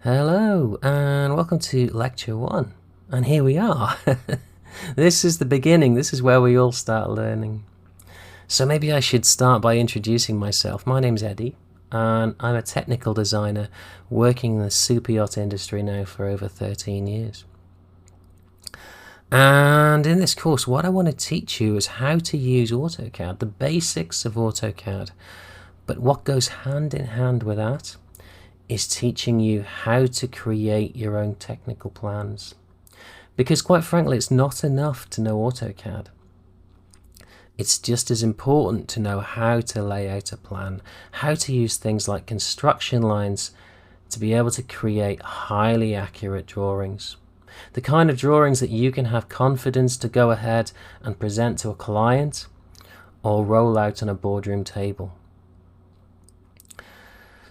Hello and welcome to lecture 1, and here we are. This is the beginning. This is where we all start learning. So maybe I should start by introducing myself. My name's Eddie and I'm a technical designer working in the super yacht industry now for over 13 years. And in this course what I want to teach you is how to use AutoCAD, the basics of AutoCAD. But what goes hand in hand with that is teaching you how to create your own technical plans. Because quite frankly, it's not enough to know AutoCAD. It's just as important to know how to lay out a plan, how to use things like construction lines to be able to create highly accurate drawings. The kind of drawings that you can have confidence to go ahead and present to a client or roll out on a boardroom table.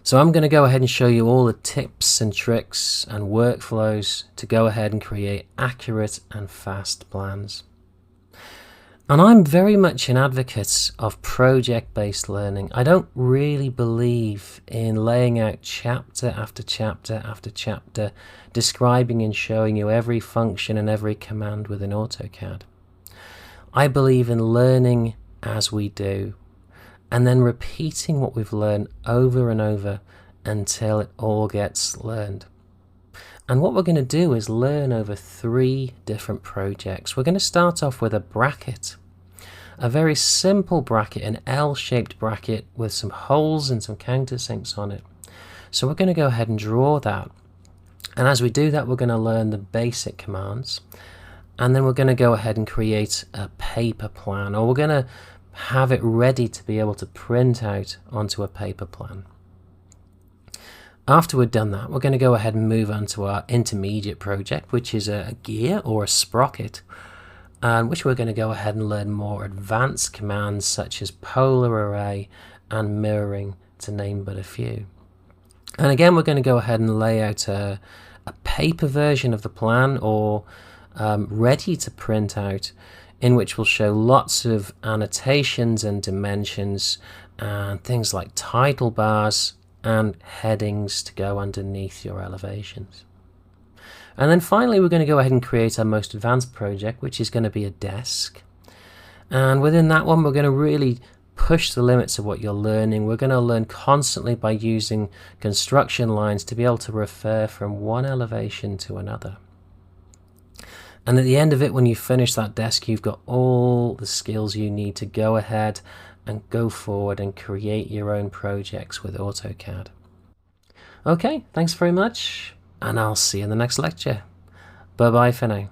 So I'm going to go ahead and show you all the tips and tricks and workflows to go ahead and create accurate and fast plans. And I'm very much an advocate of project-based learning. I don't really believe in laying out chapter after chapter after chapter, describing and showing you every function and every command within AutoCAD. I believe in learning as we do, and then repeating what we've learned over and over until it all gets learned. And what we're going to do is learn over 3 different projects. We're going to start off with a bracket, a very simple bracket, an L-shaped bracket with some holes and some countersinks on it. So we're going to go ahead and draw that. And as we do that, we're going to learn the basic commands. And then we're going to go ahead and create a paper plan, or we're going to have it ready to be able to print out onto a paper plan. After we've done that, we're going to go ahead and move on to our intermediate project, which is a gear or a sprocket, and which we're going to go ahead and learn more advanced commands such as polar array and mirroring, to name but a few. And again, we're going to go ahead and lay out a paper version of the plan, or ready to print out, in which we'll show lots of annotations and dimensions and things like title bars and headings to go underneath your elevations. And then finally, we're going to go ahead and create our most advanced project, which is going to be a desk. And within that one, we're going to really push the limits of what you're learning. We're going to learn constantly by using construction lines to be able to refer from one elevation to another. And at the end of it, when you finish that desk, you've got all the skills you need to go ahead and go forward and create your own projects with AutoCAD. Okay, thanks very much, and I'll see you in the next lecture. Bye-bye for now.